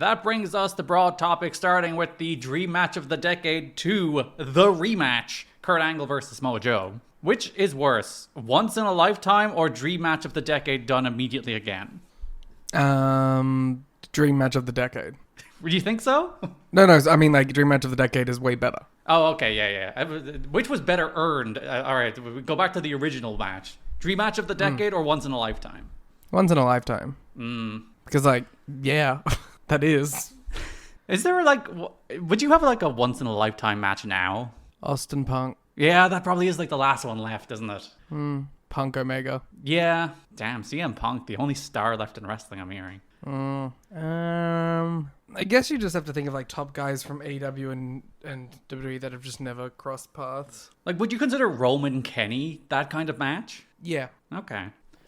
That brings us to broad topics, starting with the dream match of the decade to the rematch. Kurt Angle versus Samoa Joe. Which is worse, once in a lifetime or dream match of the decade done immediately again? Dream match of the decade. Do you think so? No, I mean, like, dream match of the decade is way better. Oh, okay, yeah. Which was better earned? All right, we go back to the original match. Dream match of the decade or once in a lifetime? Once in a lifetime. Because, like, yeah, that is. Is there, like, would you have, like, a once in a lifetime match now? Austin Punk. Yeah, that probably is, like, the last one left, isn't it? Punk Omega. Yeah. Damn, CM Punk, the only star left in wrestling, I'm hearing. I guess you just have to think of like top guys from AEW and WWE that have just never crossed paths. Like, would you consider Roman Kenny that kind of match? Yeah. Okay.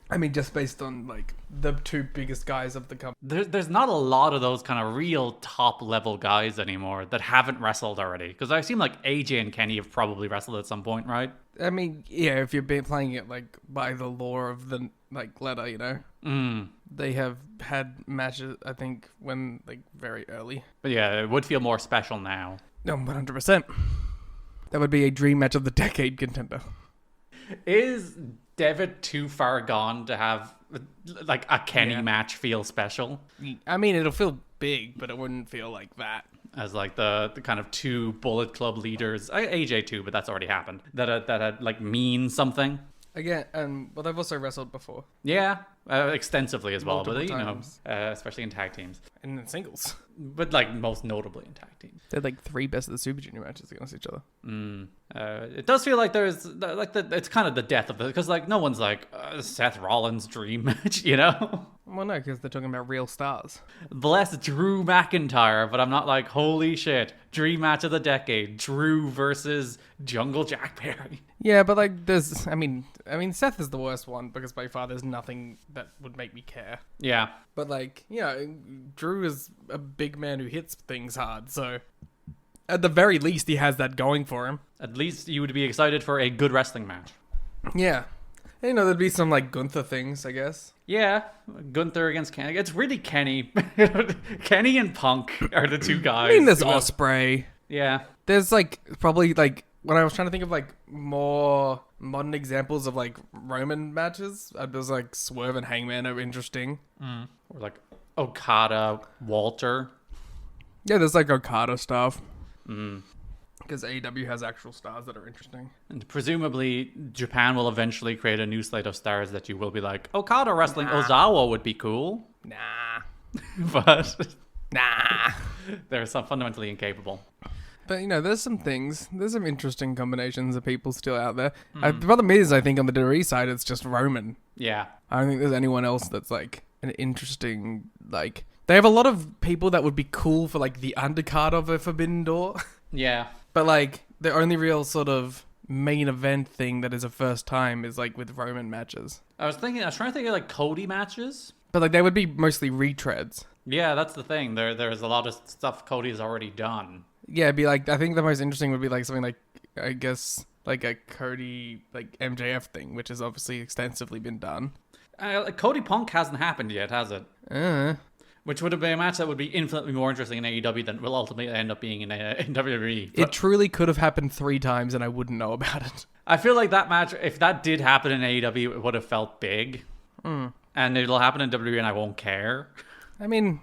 I mean, just based on like the two biggest guys of the company. There's not a lot of those kind of real top level guys anymore that haven't wrestled already. Because I seem like AJ and Kenny have probably wrestled at some point, right? I mean, yeah, if you're playing it like by the lore of the like letter, you know, they have had matches. I think when like very early. But yeah, it would feel more special now. No, 100%. That would be a dream match of the decade contender. Is Devitt too far gone to have like a Kenny match feel special? I mean, it'll feel big, but it wouldn't feel like that. As like the kind of two Bullet Club leaders, AJ too, but that's already happened. That had like mean something. Again, well, they've also wrestled before. Yeah, extensively as well, Multiple but you times. know, especially in tag teams. And in singles. But like most notably in tag teams. They had like 3 Best of the Super Junior matches against each other. It does feel like there's like it's kind of the death of it, because like no one's like Seth Rollins' dream match, you know? Well, no, because they're talking about real stars. Bless Drew McIntyre, but I'm not like, holy shit, dream match of the decade, Drew versus Jungle Jack Perry. Yeah, but like there's, I mean, Seth is the worst one because by far there's nothing that would make me care. Yeah. But like, you know, Drew is a big man who hits things hard, so at the very least he has that going for him. At least you would be excited for a good wrestling match. Yeah. You know, there'd be some like Gunther things, I guess. Yeah, Gunther against Kenny. It's really Kenny. Kenny and Punk are the two guys. I mean, there's Ospreay. Yeah. There's like probably like when I was trying to think of like more modern examples of like Roman matches, there's like Swerve and Hangman are interesting. Or like Okada, Walter. Yeah, there's like Okada stuff. Because AEW has actual stars that are interesting. And presumably Japan will eventually create a new slate of stars that you will be like, Okada wrestling Ozawa would be cool. Nah. But Nah. they're so fundamentally incapable. But, you know, there's some interesting combinations of people still out there. The problem is, I think, on the WWE side, it's just Roman. Yeah. I don't think there's anyone else that's, like, an interesting, like... They have a lot of people that would be cool for, like, the undercard of a Forbidden Door. Yeah. But, like, the only real sort of main event thing that is a first time is, like, with Roman matches. I was trying to think of, like, Cody matches. But, like, they would be mostly retreads. Yeah, that's the thing. There's a lot of stuff Cody's already done. Yeah, it'd be like, I think the most interesting would be like something like, I guess, like a Cody, like MJF thing, which has obviously extensively been done. Cody Punk hasn't happened yet, has it? Which would have been a match that would be infinitely more interesting in AEW than will ultimately end up being in WWE. It truly could have happened 3 times and I wouldn't know about it. I feel like that match, if that did happen in AEW, it would have felt big. And it'll happen in WWE and I won't care. I mean,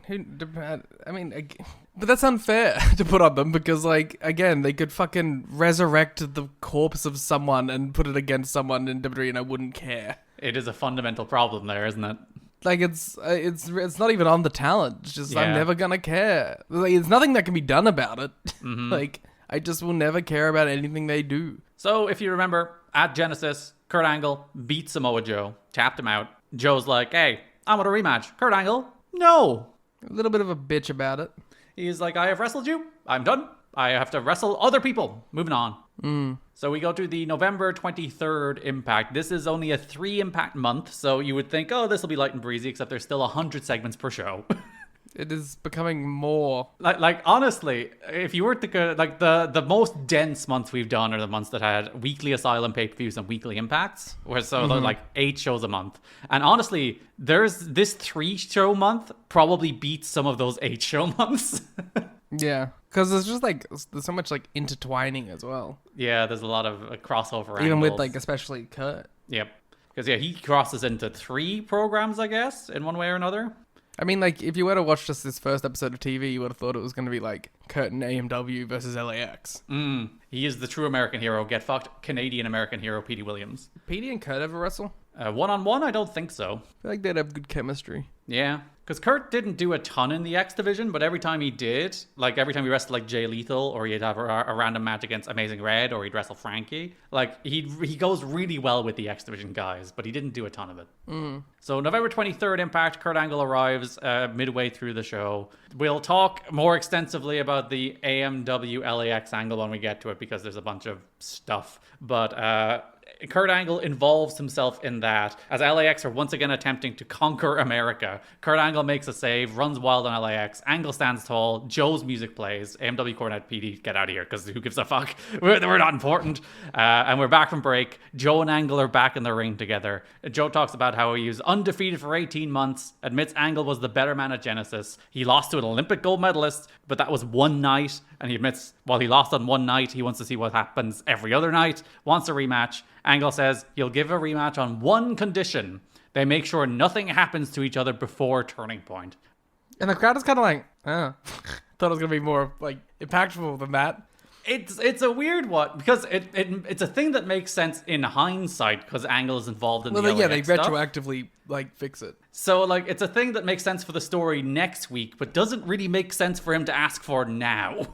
but that's unfair to put on them because, like, again, they could fucking resurrect the corpse of someone and put it against someone in WWE and I wouldn't care. It is a fundamental problem there, isn't it? Like, it's not even on the talent. It's just, I'm never gonna care. Like, there's nothing that can be done about it. Like, I just will never care about anything they do. So, if you remember, at Genesis, Kurt Angle beat Samoa Joe, tapped him out. Joe's like, hey, I want a rematch. Kurt Angle, no. A little bit of a bitch about it. He's like, I have wrestled you. I'm done. I have to wrestle other people. Moving on. So we go to the November 23rd Impact. This is only a 3 Impact month, so you would think, oh, this will be light and breezy, except there's still 100 segments per show. It is becoming more. Like honestly, if you were to go, like the most dense months we've done are the months that had weekly Asylum pay-per-views and weekly Impacts, where they're like 8 shows a month. And honestly, there's this 3-show month probably beats some of those 8-show months. Yeah, because there's just like there's so much like intertwining as well. Yeah, there's a lot of crossover. Even angles. with like especially Kurt. Yep, because he crosses into 3 programs, I guess, in one way or another. I mean, like, if you were to watch just this first episode of TV, you would have thought it was going to be, like, Kurt and AMW versus LAX. He is the true American hero. Get fucked, Canadian American hero, Petey Williams. Petey and Kurt ever wrestle? One-on-one, I don't think so. I feel like they'd have good chemistry. Yeah, because Kurt didn't do a ton in the X Division, but every time he did, like every time he wrestled like Jay Lethal, or he'd have a random match against Amazing Red, or he'd wrestle Frankie, like he goes really well with the X Division guys, but he didn't do a ton of it. So November 23rd Impact, Kurt Angle arrives midway through the show. We'll talk more extensively about the AMW LAX angle when we get to it, because there's a bunch of stuff, but Kurt Angle involves himself in that as LAX are once again attempting to conquer America. Kurt Angle makes a save, runs wild on LAX. Angle stands tall. Joe's music plays. AMW Cornette PD, get out of here, because who gives a fuck? We're not important. And we're back from break. Joe and Angle are back in the ring together. Joe talks about how he was undefeated for 18 months, admits Angle was the better man at Genesis. He lost to an Olympic gold medalist, but that was one night. And he admits, while he lost on one night, he wants to see what happens every other night, wants a rematch. Angle says he'll give a rematch on one condition. They make sure nothing happens to each other before Turning Point. And the crowd is kind of like, thought it was going to be more like impactful than that. It's a weird one, because it's a thing that makes sense in hindsight, because Angle is involved in the LAX they stuff. retroactively like fix it. So like it's a thing that makes sense for the story next week, but doesn't really make sense for him to ask for now.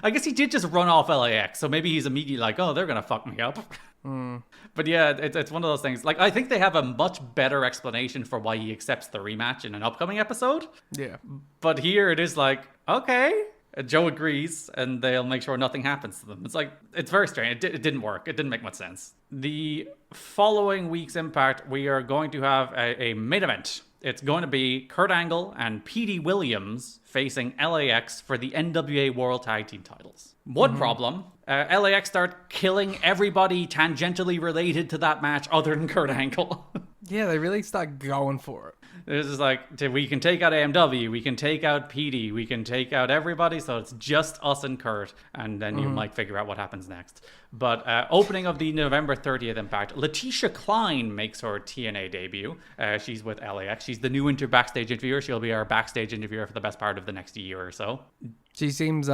I guess he did just run off LAX, so maybe he's immediately like, oh, they're gonna fuck me up. But yeah, it's one of those things. Like, I think they have a much better explanation for why he accepts the rematch in an upcoming episode. Yeah. But here it is like, okay. Joe agrees, and they'll make sure nothing happens to them. It's like, it's very strange. It didn't work. It didn't make much sense. The following week's Impact, we are going to have a main event. It's going to be Kurt Angle and Petey Williams facing LAX for the NWA World Tag Team titles. One problem, LAX start killing everybody tangentially related to that match other than Kurt Angle. Yeah, they really start going for it. This is like, we can take out AMW, we can take out Petey, we can take out everybody, so it's just us and Kurt, and then you might figure out what happens next. But opening of the November 30th Impact, Letitia Klein makes her TNA debut. She's with LAX. She's the new backstage interviewer. She'll be our backstage interviewer for the best part of the next year or so. She seems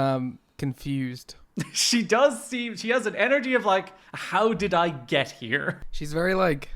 confused. She does seem, she has an energy of like, how did I get here? She's very like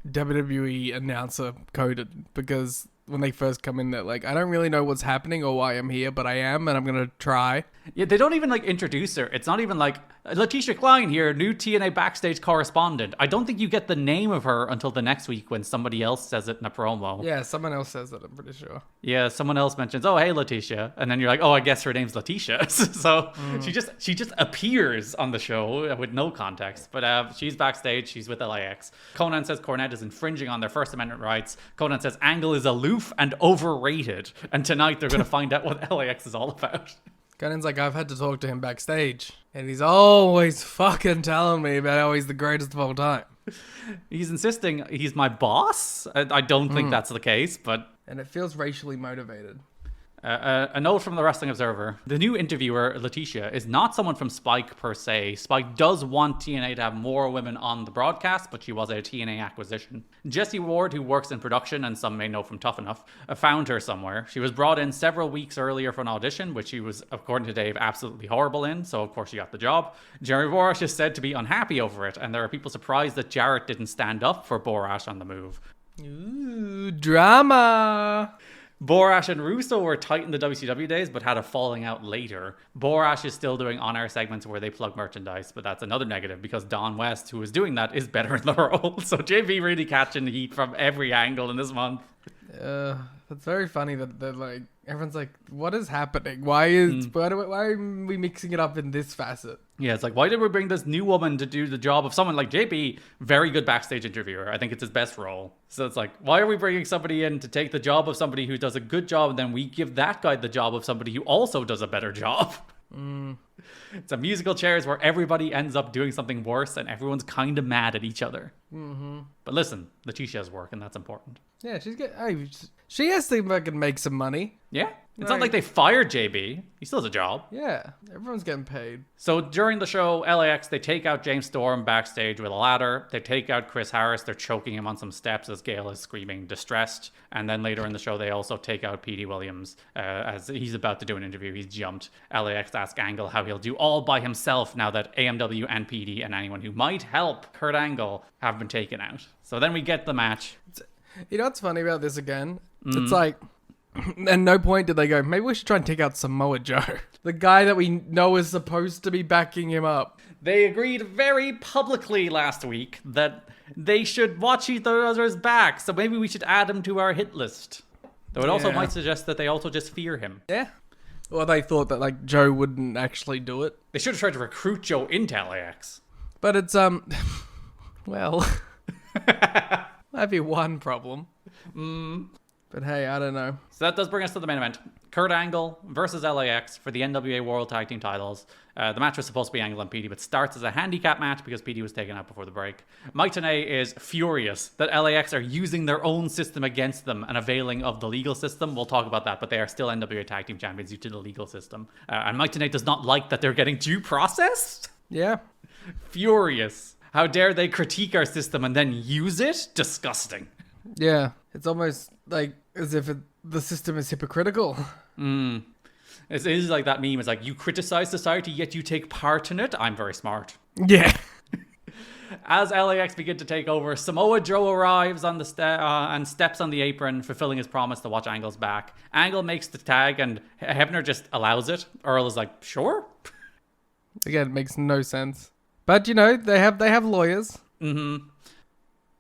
WWE announcer coded, because when they first come in, they're like, I don't really know what's happening or why I'm here, but I am, and I'm gonna try. Yeah, they don't even like introduce her. It's not even like, Letitia Klein here, new TNA backstage correspondent. I don't think you get the name of her until the next week when somebody else says it in a promo. Yeah, someone else says that, I'm pretty sure. Yeah, someone else mentions, oh, hey, Letitia. And then you're like, oh, I guess her name's Letitia. So she just appears on the show with no context. But she's backstage. She's with LAX. Conan says Cornette is infringing on their First Amendment rights. Conan says Angle is aloof and overrated. And tonight they're going to find out what LAX is all about. Conan's like, I've had to talk to him backstage, and he's always fucking telling me about how he's the greatest of all time. He's insisting he's my boss. I don't think that's the case, but... And it feels racially motivated. A note from the Wrestling Observer. The new interviewer, Letitia, is not someone from Spike per se. Spike does want TNA to have more women on the broadcast, but she was a TNA acquisition. Jesse Ward, who works in production, and some may know from Tough Enough, found her somewhere. She was brought in several weeks earlier for an audition, which she was, according to Dave, absolutely horrible in, so of course she got the job. Jerry Borash is said to be unhappy over it, and there are people surprised that Jarrett didn't stand up for Borash on the move. Ooh, drama! Borash and Russo were tight in the WCW days, but had a falling out later. Borash is still doing on-air segments where they plug merchandise, but that's another negative because Don West, who is doing that, is better in the role. So JV really catching the heat from every angle in this month. It's very funny that they're like, everyone's like, what is happening? Why are we mixing it up in this facet? Yeah, it's like, why did we bring this new woman to do the job of someone like JB? Very good backstage interviewer. I think it's his best role. So it's like, why are we bringing somebody in to take the job of somebody who does a good job, and then we give that guy the job of somebody who also does a better job? It's a musical chairs where everybody ends up doing something worse and everyone's kind of mad at each other. But listen, Letitia has work and that's important. Yeah, she has to fucking make some money. Yeah. It's not like they fired JB. He still has a job. Yeah, everyone's getting paid. So during the show, LAX, they take out James Storm backstage with a ladder. They take out Chris Harris. They're choking him on some steps as Gail is screaming distressed. And then later in the show, they also take out Petey Williams as he's about to do an interview. He's jumped. LAX asks Angle how he'll do all by himself now that AMW and Petey and anyone who might help Kurt Angle have been taken out. So then we get the match. You know what's funny about this again? It's like, at no point did they go, maybe we should try and take out Samoa Joe. The guy that we know is supposed to be backing him up. They agreed very publicly last week that they should watch each other's back, so maybe we should add him to our hit list. Though it also might suggest that they also just fear him. Yeah. Or they thought that, like, Joe wouldn't actually do it. They should have tried to recruit Joe into LAX. But it's, well, that'd be one problem. But hey, I don't know. So that does bring us to the main event. Kurt Angle versus LAX for the NWA World Tag Team titles. The match was supposed to be Angle and Petey, but starts as a handicap match because Petey was taken out before the break. Mike Tenay is furious that LAX are using their own system against them and availing of the legal system. We'll talk about that, but they are still NWA Tag Team Champions due to the legal system. And Mike Tenay does not like that they're getting due process. Yeah. Furious. How dare they critique our system and then use it? Disgusting. Yeah. It's almost like as if the system is hypocritical. It is like that meme. It's like, you criticize society, yet you take part in it. I'm very smart. Yeah. As LAX begin to take over, Samoa Joe arrives on the and steps on the apron, fulfilling his promise to watch Angle's back. Angle makes the tag, and Hebner just allows it. Earl is like, sure. Again, it makes no sense. But, you know, they have lawyers.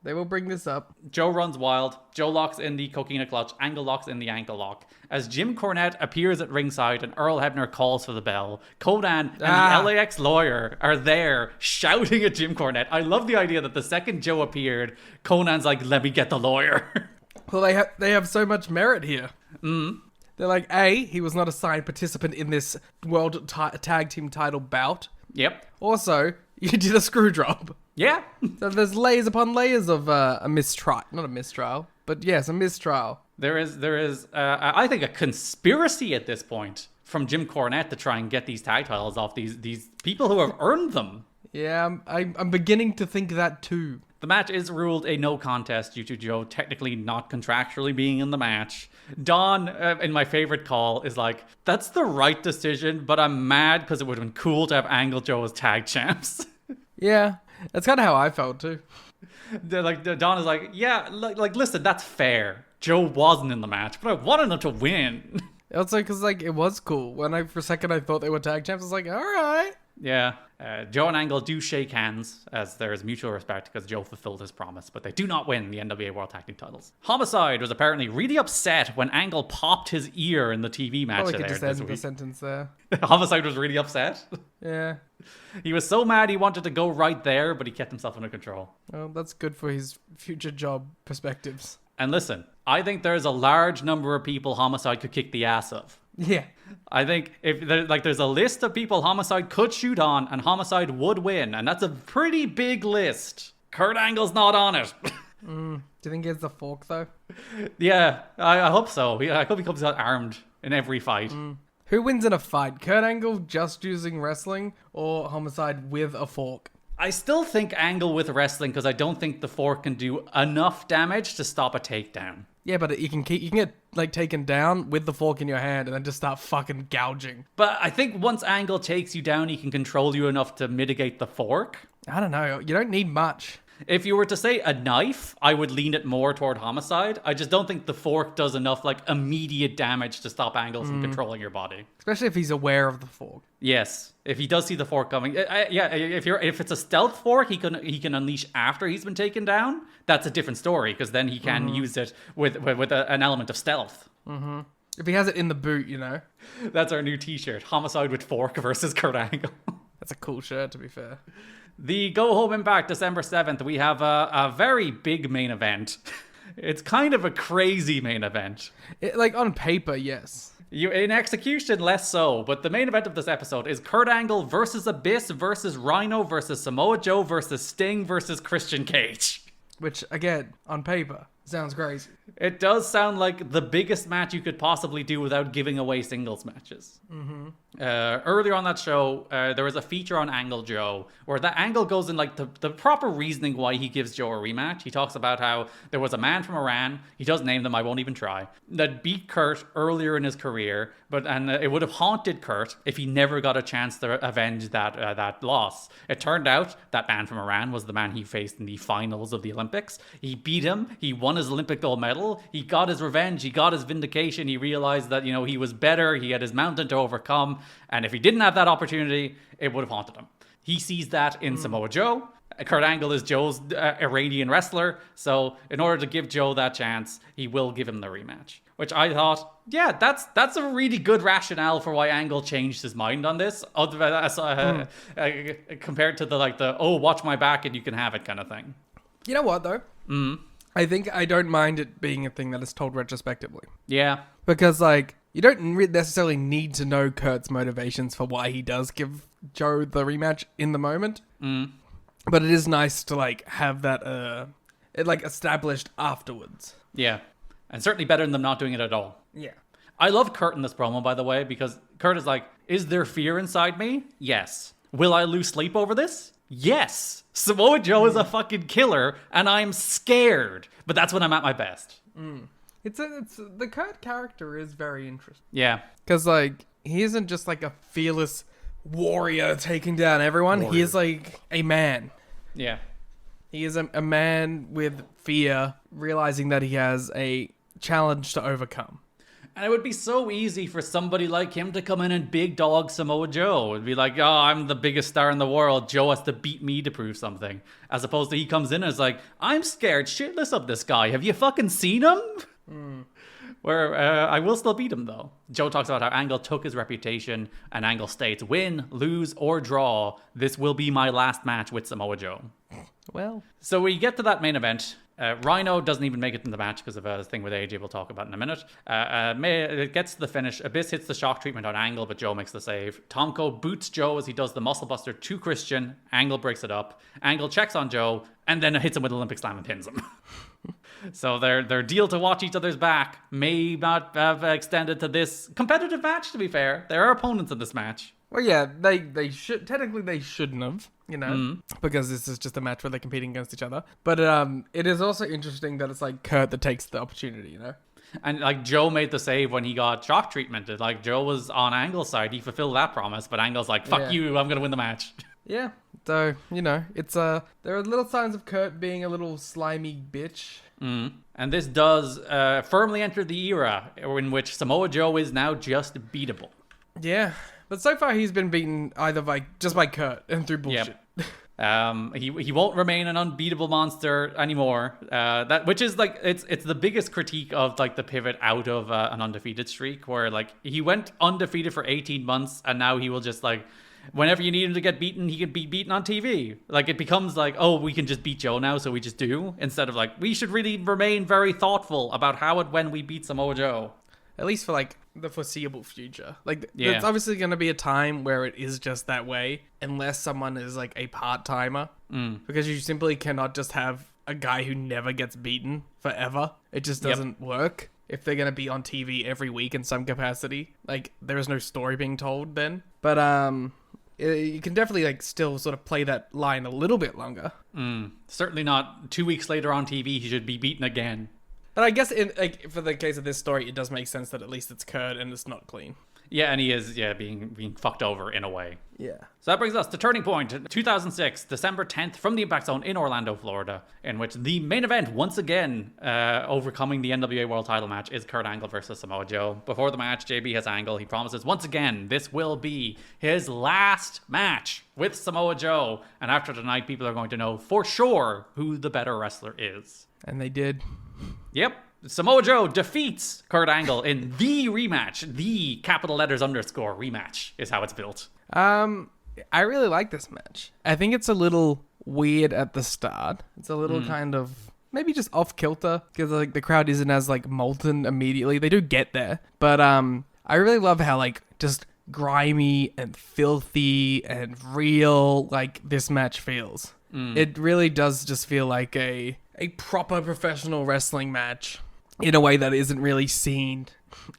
They will bring this up. Joe runs wild. Joe locks in the coquina clutch. Angle locks in the ankle lock. As Jim Cornette appears at ringside and Earl Hebner calls for the bell, Conan and the LAX lawyer are there shouting at Jim Cornette. I love the idea that the second Joe appeared, Conan's like, let me get the lawyer. Well, they have so much merit here. They're like, A, he was not a signed participant in this World Tag Team title bout. Yep. Also, you did a screw job. Yeah. So there's layers upon layers of a mistrial. Not a mistrial, but yes, a mistrial. There is, I think, a conspiracy at this point from Jim Cornette to try and get these tag titles off these people who have earned them. Yeah, I'm beginning to think that too. The match is ruled a no contest due to Joe technically not contractually being in the match. Don, in my favorite call, is like, that's the right decision, but I'm mad because it would have been cool to have Angle Joe as tag champs. Yeah, that's kind of how I felt too. Don is like, yeah, like listen, that's fair. Joe wasn't in the match, but I wanted him to win. Also, because like it was cool. For a second I thought they were tag champs. I was like, all right. Yeah. Joe and Angle do shake hands as there is mutual respect because Joe fulfilled his promise, but they do not win the NWA World Tag Team titles. Homicide was apparently really upset when Angle popped his ear in the TV match. Probably could just end the sentence there. Homicide was really upset. Yeah. He was so mad he wanted to go right there, but he kept himself under control. Well, that's good for his future job perspectives. And listen, I think there's a large number of people Homicide could kick the ass of. Yeah. I think if there's a list of people Homicide could shoot on and Homicide would win, and that's a pretty big list. Kurt Angle's not on it. Do you think he has the fork though? Yeah, I hope so. I hope he comes out armed in every fight. Who wins in a fight? Kurt Angle just using wrestling or Homicide with a fork? I still think Angle with wrestling because I don't think the fork can do enough damage to stop a takedown. Yeah, but you can get like taken down with the fork in your hand and then just start fucking gouging. But I think once Angle takes you down, he can control you enough to mitigate the fork. I don't know. You don't need much. If you were to say a knife, I would lean it more toward homicide. I just don't think the fork does enough like immediate damage to stop Angle from controlling your body. Especially if he's aware of the fork. Yes, if he does see the fork coming, if it's a stealth fork, he can unleash after he's been taken down. That's a different story because then he can use it with an element of stealth. Mm-hmm. If he has it in the boot, That's our new T-shirt: Homicide with Fork versus Kurt Angle. That's a cool shirt, to be fair. The Go Home Impact, December 7th, we have a very big main event. It's kind of a crazy main event. On paper, yes. In execution, less so, but the main event of this episode is Kurt Angle versus Abyss versus Rhino versus Samoa Joe versus Sting versus Christian Cage. Which, again, on paper, sounds crazy. It does sound like the biggest match you could possibly do without giving away singles matches. Mm-hmm. Earlier on that show, there was a feature on Angle Joe where that Angle goes in like the proper reasoning why he gives Joe a rematch. He talks about how there was a man from Iran, he does name them, I won't even try, that beat Kurt earlier in his career, and it would have haunted Kurt if he never got a chance to avenge that loss. It turned out that man from Iran was the man he faced in the finals of the Olympics. He beat him, he won his Olympic gold medal, he got his revenge, he got his vindication, he realized that, he was better, he had his mountain to overcome, and if he didn't have that opportunity, it would have haunted him. He sees that in Samoa Joe. Kurt Angle is Joe's Iranian wrestler, so in order to give Joe that chance, he will give him the rematch. Which I thought, yeah, that's a really good rationale for why Angle changed his mind on this, compared to the watch my back and you can have it kind of thing. You know what, though? I think I don't mind it being a thing that is told retrospectively. Yeah. Because, you don't necessarily need to know Kurt's motivations for why he does give Joe the rematch in the moment. But it is nice to, have that, established afterwards. Yeah. And certainly better than them not doing it at all. Yeah. I love Kurt in this promo, by the way, because Kurt is like, is there fear inside me? Yes. Will I lose sleep over this? Yes. Samoa Joe is a fucking killer, and I'm scared. But that's when I'm at my best. It's the Kurt character is very interesting. Yeah. Because, he isn't just, a fearless warrior taking down everyone. He is, a man. Yeah. He is a man with fear, realizing that he has a challenge to overcome. And it would be so easy for somebody like him to come in and big dog Samoa Joe. It'd be like, oh, I'm the biggest star in the world. Joe has to beat me to prove something. As opposed to he comes in and is like, I'm scared shitless of this guy. Have you fucking seen him? Where I will still beat him, though. Joe talks about how Angle took his reputation, and Angle states, win, lose, or draw, this will be my last match with Samoa Joe. Well. So we get to that main event. Rhino doesn't even make it in the match because of a thing with AJ we'll talk about in a minute. It gets to the finish. Abyss hits the shock treatment on Angle, but Joe makes the save. Tomko boots Joe as he does the muscle buster to Christian. Angle breaks it up. Angle checks on Joe and then hits him with an Olympic slam and pins him. So their deal to watch each other's back may not have extended to this competitive match, to be fair. There are opponents in this match. Well, yeah, they should technically they shouldn't have, because this is just a match where they're competing against each other. But it is also interesting that it's Kurt that takes the opportunity, And Joe made the save when he got shock treatment. Joe was on Angle's side, he fulfilled that promise, but Angle's like, "Fuck you, I'm gonna win the match." Yeah, so it's there are little signs of Kurt being a little slimy bitch. And this does firmly enter the era in which Samoa Joe is now just beatable. Yeah. But so far he's been beaten either by Kurt and through bullshit. Yep. He won't remain an unbeatable monster anymore. Which is it's the biggest critique of the pivot out of an undefeated streak, where he went undefeated for 18 months and now he will just whenever you need him to get beaten, he can be beaten on TV. It becomes oh, we can just beat Joe now, so we just do, instead of we should really remain very thoughtful about how and when we beat Samoa Joe. At least for the foreseeable future. There's obviously going to be a time where it is just that way, unless someone is a part-timer. Because you simply cannot just have a guy who never gets beaten forever. It just doesn't work. If they're going to be on TV every week in some capacity, there is no story being told then. But you can definitely still sort of play that line a little bit longer. Certainly not 2 weeks later on TV he should be beaten again. But I guess for the case of this story, it does make sense that at least it's Kurt and it's not clean. Yeah, and he is being fucked over in a way. Yeah. So that brings us to Turning Point, 2006, December 10th, from the Impact Zone in Orlando, Florida, in which the main event, once again, overcoming the NWA World Title match, is Kurt Angle versus Samoa Joe. Before the match, JB has Angle. He promises, once again, this will be his last match with Samoa Joe. And after tonight, people are going to know for sure who the better wrestler is. And they did. Yep. Samoa Joe defeats Kurt Angle in the rematch. The capital letters underscore rematch is how it's built. I really like this match. I think it's a little weird at the start. It's a little kind of maybe just off kilter because like the crowd isn't as like molten immediately. They do get there, but I really love how like just grimy and filthy and real like this match feels. It really does just feel like a proper professional wrestling match in a way that isn't really seen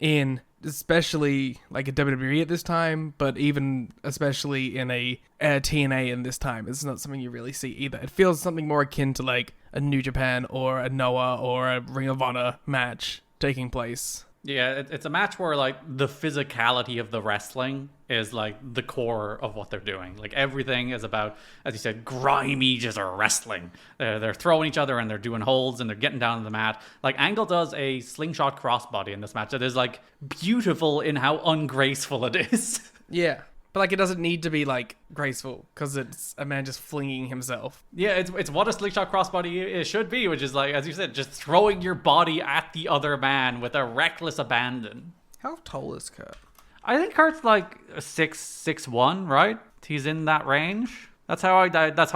in especially like a WWE at this time, but even especially in a TNA in this time. It's not something you really see either. It feels something more akin to like a New Japan or a Noah or a Ring of Honor match taking place. Yeah, it's a match where like the physicality of the wrestling is like the core of what they're doing. Like everything is about, as you said, grimy just wrestling. They're throwing each other and they're doing holds and they're getting down to the mat. Like Angle does a slingshot crossbody in this match that is like beautiful in how ungraceful it is. Yeah. But like it doesn't need to be like graceful because it's a man just flinging himself. Yeah, it's what a slingshot crossbody it should be, which is like, as you said, just throwing your body at the other man with a reckless abandon. How tall is Kurt? I think Kurt's like 6'1", right? He's in that range. That's how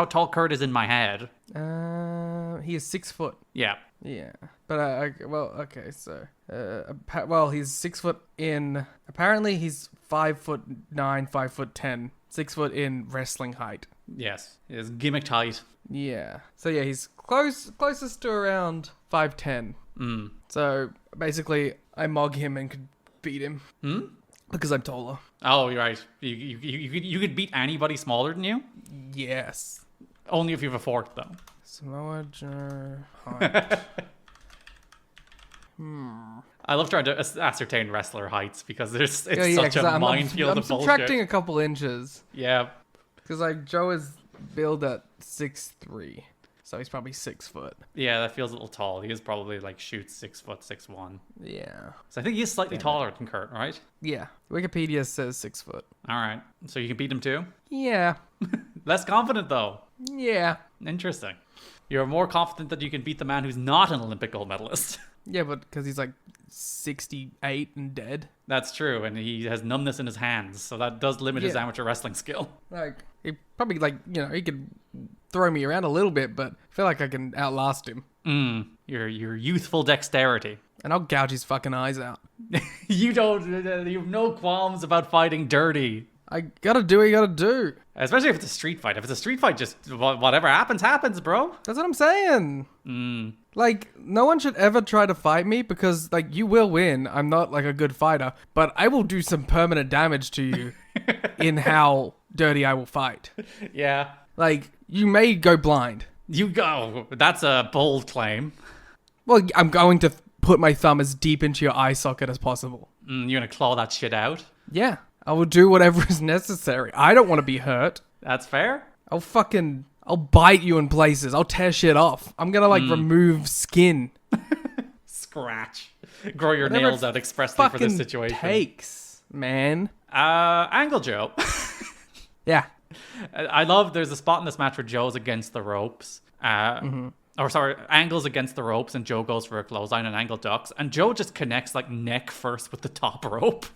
tall Kurt is in my head. He is 6 foot. Yeah. Yeah, but okay, so he's 6 foot in. Apparently, he's 5'9", 5'10", 6 foot in wrestling height. Yes, he's gimmick tight. Yeah, so yeah, he's closest to around 5'10". So basically, I mog him and could beat him. Because I'm taller. Oh, you're right. You could beat anybody smaller than you. Yes. Only if you have a fork, though. Samoa Joe height. I love trying to ascertain wrestler heights because it's such a minefield of bullshit. I'm subtracting a couple inches. Yeah. Because like Joe is billed at 6'3", so he's probably 6 foot. Yeah, that feels a little tall. He is probably like shoots 6 foot 6'1". Yeah. So I think he's slightly taller than Kurt, right? Yeah. Wikipedia says 6 foot. All right. So you can beat him too? Yeah. Less confident though. Yeah. Interesting. You're more confident that you can beat the man who's not an Olympic gold medalist. Yeah, but because he's like 68 and dead. That's true, and he has numbness in his hands, so that does limit his amateur wrestling skill. Like, he probably, like, he could throw me around a little bit, but I feel like I can outlast him. Your youthful dexterity. And I'll gouge his fucking eyes out. You have no qualms about fighting dirty. I gotta do what you gotta do. Especially if it's a street fight. If it's a street fight, just whatever happens, bro. That's what I'm saying. Like, no one should ever try to fight me because, like, you will win. I'm not, like, a good fighter. But I will do some permanent damage to you in how dirty I will fight. Yeah. Like, you may go blind. You go. That's a bold claim. Well, I'm going to put my thumb as deep into your eye socket as possible. You're gonna claw that shit out? Yeah. I will do whatever is necessary. I don't want to be hurt. That's fair. I'll bite you in places. I'll tear shit off. I'm gonna, like, remove skin. Scratch. Grow your Whatever nails out expressly for this situation. Takes, man. Angle Joe. Yeah. I love there's a spot in this match where Joe's against the ropes. Angle's against the ropes and Joe goes for a clothesline and Angle ducks. And Joe just connects, like, neck first with the top rope.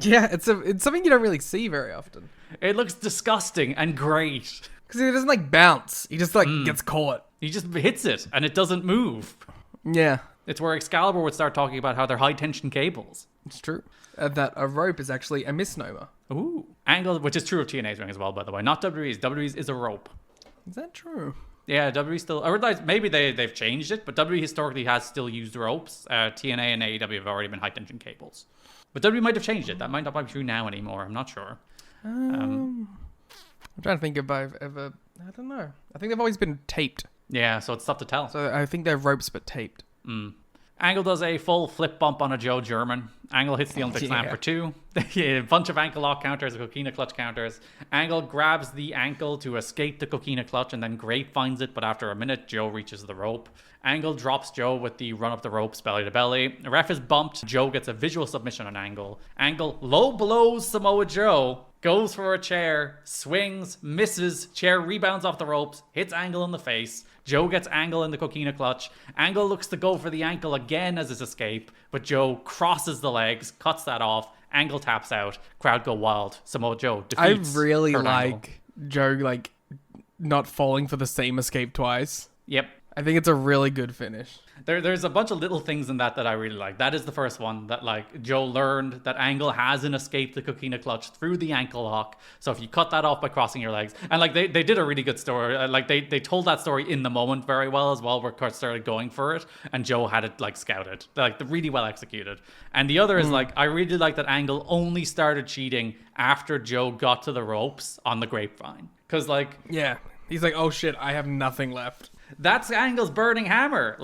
Yeah, it's something you don't really see very often. It looks disgusting and great. Because he doesn't, like, bounce. He just, like, gets caught. He just hits it and it doesn't move. Yeah. It's where Excalibur would start talking about how they're high-tension cables. It's true. That a rope is actually a misnomer. Ooh. Angle, which is true of TNA's ring as well, by the way. Not WWE's. WWE's is a rope. Is that true? Yeah, WWE still... Or maybe they've changed it, but WWE historically has still used ropes. TNA and AEW have already been high-tension cables. But WWE might have changed it. That might not be true now anymore. I'm not sure. I'm trying to think if I've ever... I don't know. I think they've always been taped. Yeah, so it's tough to tell. So I think they're ropes but taped. Angle does a full flip bump on a Joe German. Angle hits the Olympic Slam for 2. A bunch of ankle lock counters, coquina clutch counters. Angle grabs the ankle to escape the coquina clutch, and then Grape finds it, but after a minute, Joe reaches the rope. Angle drops Joe with the run up the ropes belly to belly. The ref is bumped. Joe gets a visual submission on Angle. Angle low blows Samoa Joe, goes for a chair, swings, misses, chair rebounds off the ropes, hits Angle in the face. Joe gets Angle in the coquina clutch. Angle looks to go for the ankle again as his escape, but Joe crosses the legs, cuts that off. Angle taps out. Crowd go wild. Samoa Joe defeats I really Kurt like Angle. Joe not falling for the same escape twice. Yep. I think it's a really good finish. There's a bunch of little things in that I really like. That is the first one that Joe learned that Angle has an escape the coquina clutch through the ankle lock. So if you cut that off by crossing your legs, and they did a really good story. They told that story in the moment very well as well, where Kurt started going for it and Joe had it scouted, really well executed. And the other is I really like that Angle only started cheating after Joe got to the ropes on the grapevine, because yeah, he's like, oh shit, I have nothing left. that's Angle's burning hammer.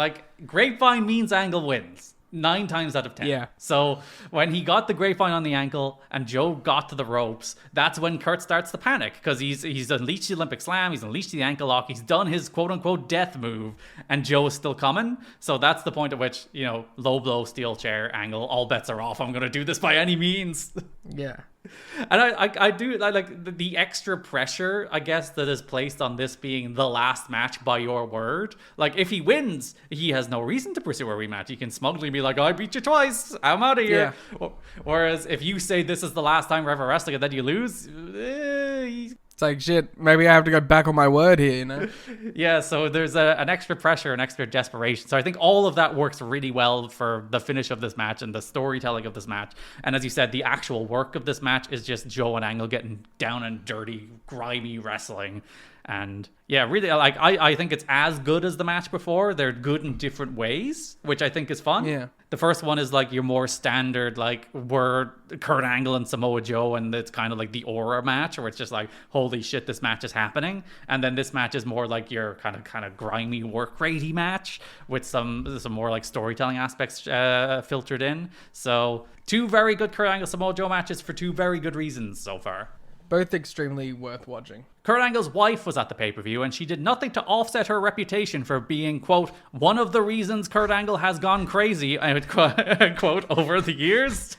Grapevine means Angle wins 9 times out of 10. Yeah. So when he got the grapevine on the ankle and Joe got to the ropes, that's when Kurt starts to panic, because he's unleashed the Olympic Slam, he's unleashed the ankle lock, he's done his quote-unquote death move, and Joe is still coming. So that's the point at which, low blow, steel chair, Angle, all bets are off. I'm going to do this by any means. Yeah. And I do like the extra pressure, I guess, that is placed on this being the last match by your word. If he wins, he has no reason to pursue a rematch. He can smugly be like, I beat you twice, I'm out of here. Yeah. Whereas if you say this is the last time we're ever wrestling and then you lose, it's like, shit, maybe I have to go back on my word here, Yeah, so there's an extra pressure, an extra desperation. So I think all of that works really well for the finish of this match and the storytelling of this match. And as you said, the actual work of this match is just Joe and Angle getting down and dirty, grimy wrestling. And yeah, really, I think it's as good as the match before. They're good in different ways, which I think is fun. Yeah. The first one is your more standard, we're Kurt Angle and Samoa Joe, and it's kind of the aura match, where it's just holy shit, this match is happening. And then this match is more your kind of grimy work ratey match with some more storytelling aspects filtered in. So 2 very good Kurt Angle Samoa Joe matches for 2 very good reasons so far. Both extremely worth watching. Kurt Angle's wife was at the pay-per-view, and she did nothing to offset her reputation for being, quote, one of the reasons Kurt Angle has gone crazy, I would quote, over the years.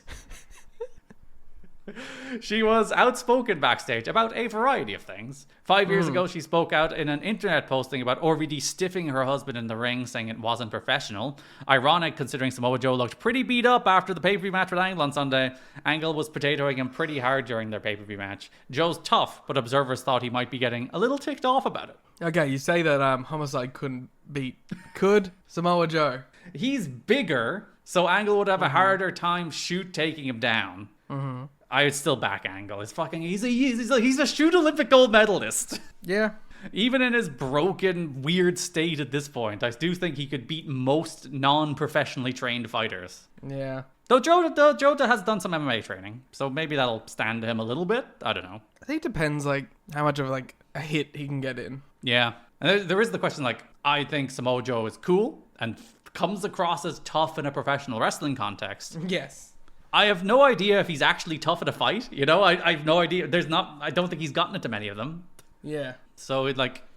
She was outspoken backstage about a variety of things. 5 years ago, she spoke out in an internet posting about RVD stiffing her husband in the ring, saying it wasn't professional. Ironic, considering Samoa Joe looked pretty beat up after the pay-per-view match with Angle on Sunday. Angle was potatoing him pretty hard during their pay-per-view match. Joe's tough, but observers thought he might be getting a little ticked off about it. Okay, you say that Homicide could Samoa Joe. He's bigger, so Angle would have a harder time taking him down. Mm-hmm. I would still back Angle. He's a shoot Olympic gold medalist. Yeah. Even in his broken, weird state at this point, I do think he could beat most non-professionally trained fighters. Yeah. Though Joe has done some MMA training, so maybe that'll stand to him a little bit. I don't know. I think it depends, how much of a hit he can get in. Yeah. And there is the question, I think Samoa Joe is cool and comes across as tough in a professional wrestling context. Yes. I have no idea if he's actually tough at a fight. I have no idea. I don't think he's gotten into many of them. Yeah. So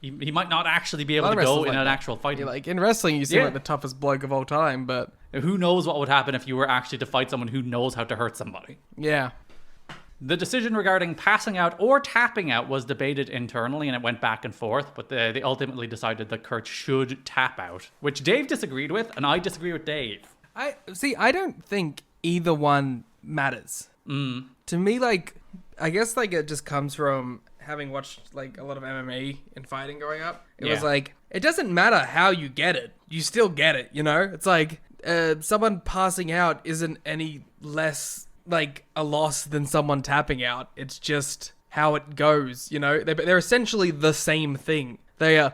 he might not actually be able to go in an actual fight. Yeah, in wrestling, you seem like the toughest bloke of all time, but who knows what would happen if you were actually to fight someone who knows how to hurt somebody. Yeah. The decision regarding passing out or tapping out was debated internally, and it went back and forth, but they ultimately decided that Kurt should tap out, which Dave disagreed with, and I disagree with Dave. I don't think either one matters. To me, I guess it just comes from having watched a lot of MMA and fighting growing up. It was it doesn't matter how you get it, you still get it, It's someone passing out isn't any less a loss than someone tapping out. It's just how it goes, They're essentially the same thing. They are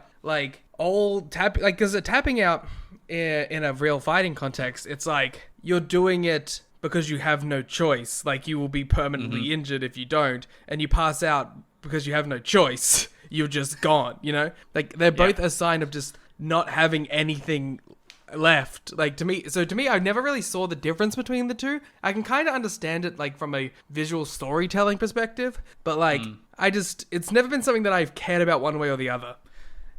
all because tapping out in a real fighting context, it's you're doing it because you have no choice. You will be permanently injured if you don't, and you pass out because you have no choice. You're just gone, They're both a sign of just not having anything left. Like, to me, I never really saw the difference between the two. I can kind of understand it, like, from a visual storytelling perspective, but, like, it's never been something that I've cared about one way or the other.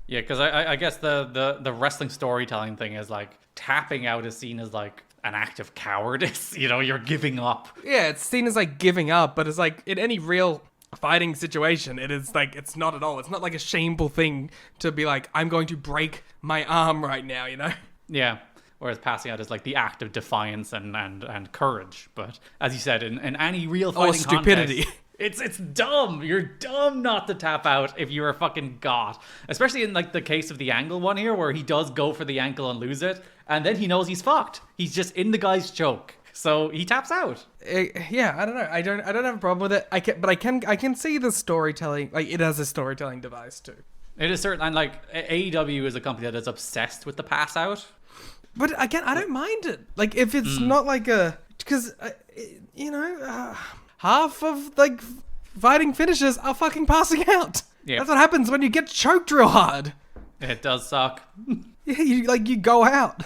Yeah, because I guess the wrestling storytelling thing is, like, tapping out is seen as, like, an act of cowardice. You know, you're giving up. Yeah, it's seen as, like, giving up, but it's, like, in any real fighting situation, it is, like, it's not at all. It's not, like, a shameful thing to be like, I'm going to break my arm right now, you know? Yeah. Whereas passing out is, like, the act of defiance and courage. But, as you said, in any real fighting stupidity. contest, it's dumb. You're dumb not to tap out if you're a fucking god. Especially in, like, the case of the Angle one here, where he does go for the ankle and lose it, and then he knows he's fucked. He's just in the guy's choke. So he taps out. Yeah, I don't know. I don't have a problem with it. I can see the storytelling. Like, it has a storytelling device too. It is certain, and, like, AEW is a company that is obsessed with the pass out. But again, I don't mind it. Like, if it's not like because you know, half of, like, fighting finishes are fucking passing out. Yeah, that's what happens when you get choked real hard. It does suck. Yeah, you go out.